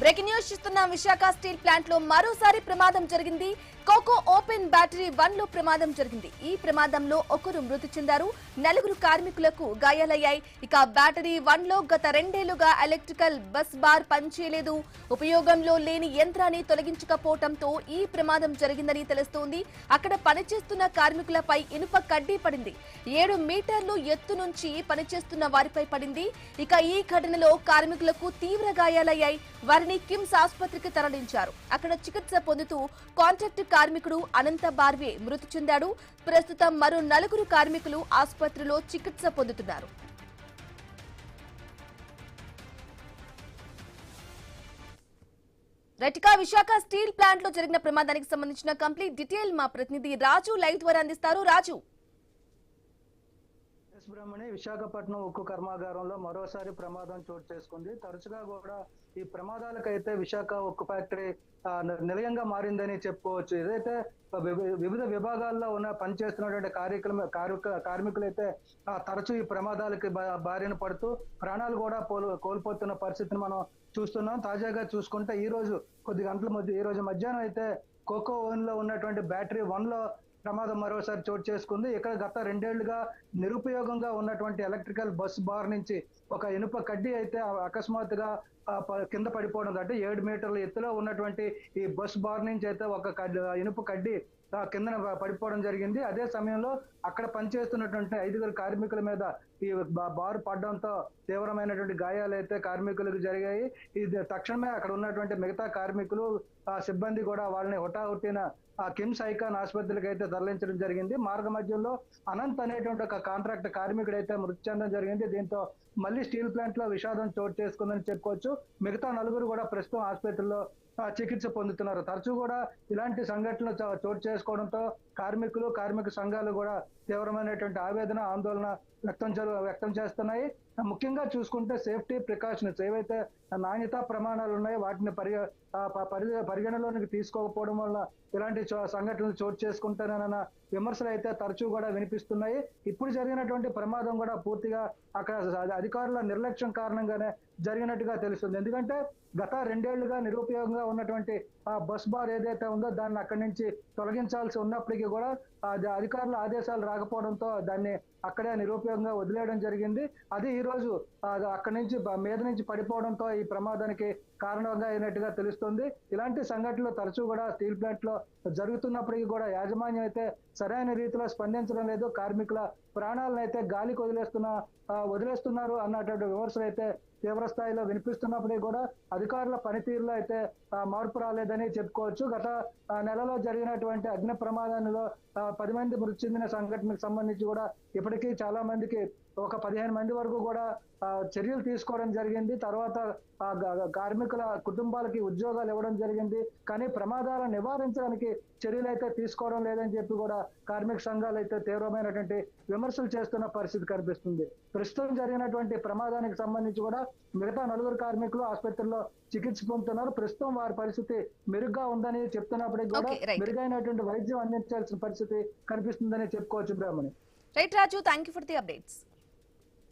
Breaking news చూస్తున్న Visakha steel plant లో మరోసారి ప్రమాదం జరిగింది. కోకో ఓపెన్ బ్యాటరీ 1 లో ప్రమాదం జరిగింది. ఈ ప్రమాదంలో ఒకరు మృతి చెందారు, 4 కార్మికులకు గాయాలయ్యాయి. ఇక బ్యాటరీ 1 లో గత 2 ఏళ్లుగా ఎలక్ట్రికల్ బస్ బార్ పనిచేయలేదు. ఉపయోగంలో లేని యంత్రాన్ని తొలగించకపోవడంతో ఈ ప్రమాదం జరిగిందని తెలుస్తోంది. అక్కడ పనిచేస్తున్న కార్మికులపై ఇనుప కడ్డీ పడింది. 7 మీటర్లు ఎత్తు నుంచి పనిచేస్తున్న వారిపై పడింది. ఇక ఈ ఘటనలో కార్మికులకు తీవ్ర గాయాలయ్యాయి. వారిని కిమ్స్ ఆసుపత్రికి తరలించారు. అక్కడ చికిత్స పొందుతూ కాంట్రాక్ట్ కార్మికుడు అనంత బార్వే మృతి చెందాడు. ప్రస్తుతం మరో 4 కార్మికులు ఆసుపత్రిలో చికిత్స పొందుతున్నారు. రైట్గా విశాఖ స్టీల్ ప్లాంట్ లో జరిగిన ప్రమాదానికి సంబంధించిన కంప్లీట్ డీటెయిల్ మా ప్రతినిధి రాజు లైవ్ ద్వారా అందిస్తారు. రాజు, బ్రహ్మణి విశాఖపట్నం ఉక్కు కర్మాగారంలో మరోసారి ప్రమాదం చోటు చేసుకుంది. తరచుగా కూడా ఈ ప్రమాదాలకైతే విశాఖ ఉక్కు ఫ్యాక్టరీ నిలయంగా మారిందని చెప్పుకోవచ్చు. ఏదైతే వివిధ విభాగాల్లో పనిచేస్తున్నటువంటి కార్మికులైతే తరచూ ఈ ప్రమాదాలకి బారిన పడుతూ ప్రాణాలు కూడా కోల్పోతున్న పరిస్థితిని మనం చూస్తున్నాం. తాజాగా చూసుకుంటే ఈ రోజు కొద్ది గంటల మధ్య ఈ రోజు మధ్యాహ్నం అయితే కోకో ఓవెన్ లో ఉన్నటువంటి బ్యాటరీ 1 లో ప్రమాదం మరోసారి చోటు చేసుకుంది. ఇక్కడ గత 2 ఏళ్లుగా నిరుపయోగంగా ఉన్నటువంటి ఎలక్ట్రికల్ బస్ బార్ నుంచి ఒక ఇనుప కడ్డీ అయితే అకస్మాత్తుగా కింద పడిపోవడం, అంటే 7 మీటర్ల ఎత్తులో ఉన్నటువంటి ఈ బస్ బార్ నుంచి అయితే ఒక ఇనుప కడ్డీ కింద పడిపోవడం జరిగింది. అదే సమయంలో అక్కడ పనిచేస్తున్నటువంటి 5 కార్మికుల మీద ఈ బారు పడడంతో తీవ్రమైనటువంటి గాయాలు అయితే కార్మికులకు జరిగాయి. ఇది తక్షణమే అక్కడ ఉన్నటువంటి మిగతా కార్మికులు సిబ్బంది కూడా వాళ్ళని హుటాహుటిన కిమ్స్ ఐకాన్ ఆసుపత్రికి అయితే తరలించడం జరిగింది. మార్గ మధ్యంలో అనంత్ అనేటువంటి ఒక కాంట్రాక్ట్ కార్మికుడు అయితే మృతి చెందడం జరిగింది. దీంతో మళ్ళీ స్టీల్ ప్లాంట్ లో విషాదం చోటు చేసుకుందని చెప్పుకోవచ్చు. మిగతా 4 కూడా ప్రస్తుతం ఆసుపత్రిలో చికిత్స పొందుతున్నారు. తరచూ కూడా ఇలాంటి సంఘటనలు చోటు చేసుకోవడంతో కార్మికులు, కార్మిక సంఘాలు కూడా తీవ్రమైనటువంటి ఆవేదన, ఆందోళన వ్యక్తం చేస్తున్నాయి. ముఖ్యంగా చూసుకుంటే సేఫ్టీ ప్రికాషన్స్ ఏవైతే నాణ్యతా ప్రమాణాలు ఉన్నాయో వాటిని పరిగణలోనికి తీసుకోకపోవడం వల్ల ఇలాంటి సంఘటనలు చోటు చేసుకుంటానన్న విమర్శలు అయితే తరచూ కూడా వినిపిస్తున్నాయి. ఇప్పుడు జరిగినటువంటి ప్రమాదం కూడా పూర్తిగా అక్కడ అధికారుల నిర్లక్ష్యం కారణంగానే జరిగినట్టుగా తెలుస్తుంది. ఎందుకంటే గత 2 ఏళ్లుగా నిరుపయోగంగా ఉన్నటువంటి ఆ బస్ బార్ ఏదైతే ఉందో దాన్ని అక్కడి నుంచి తొలగించాల్సి ఉన్నప్పటికీ కూడా అధికారుల ఆదేశాలు రాకపోవడంతో దాన్ని అక్కడే నిరుపయోగంగా వదిలేయడం జరిగింది. అది ఈ రోజు అక్కడి నుంచి మీద నుంచి పడిపోవడంతో ఈ ప్రమాదానికి కారణంగా అయినట్టుగా తెలుస్తుంది. ఇలాంటి సంఘటనలు తరచూ కూడా స్టీల్ ప్లాంట్ లో జరుగుతున్నప్పటికీ కూడా యాజమాన్యం అయితే సరైన రీతిలో స్పందించడం లేదు. కార్మికుల ప్రాణాలను అయితే గాలికి వదిలేస్తున్నారు అన్నటువంటి విమర్శలు అయితే తీవ్ర స్థాయిలో వినిపిస్తున్నప్పటికీ కూడా అధికారుల పనితీరులో అయితే మార్పు రాలేదని చెప్పుకోవచ్చు. గత నెలలో జరిగినటువంటి అగ్ని ప్రమాదంలో 10 మంది మృతి చెందిన సంఘటనకు సంబంధించి కూడా ఇప్పటికీ చాలా మందికి ఒక 15 మంది వరకు కూడా చర్యలు తీసుకోవడం జరిగింది. తర్వాత కార్మికుల కుటుంబాలకి ఉద్యోగాలు ఇవ్వడం జరిగింది. కానీ ప్రమాదాలను నివారించడానికి చర్యలు అయితే తీసుకోవడం లేదని చెప్పి కూడా కార్మిక సంఘాలు అయితే తీవ్రమైనటువంటి విమర్శలు చేస్తున్న పరిస్థితి కనిపిస్తుంది. ప్రస్తుతం జరిగినటువంటి ప్రమాదానికి సంబంధించి కూడా మిగతా 4 కార్మికులు ఆసుపత్రిలో చికిత్స పొందుతున్నారు. ప్రస్తుతం వారి పరిస్థితి మెరుగ్గా ఉందని చెప్తున్నప్పటికీ కూడా మెరుగైనటువంటి వైద్యం అందించాల్సిన పరిస్థితి కనిపిస్తుందని చెప్పుకోవచ్చు. Brahmani. Right Raju, thank you for the updates.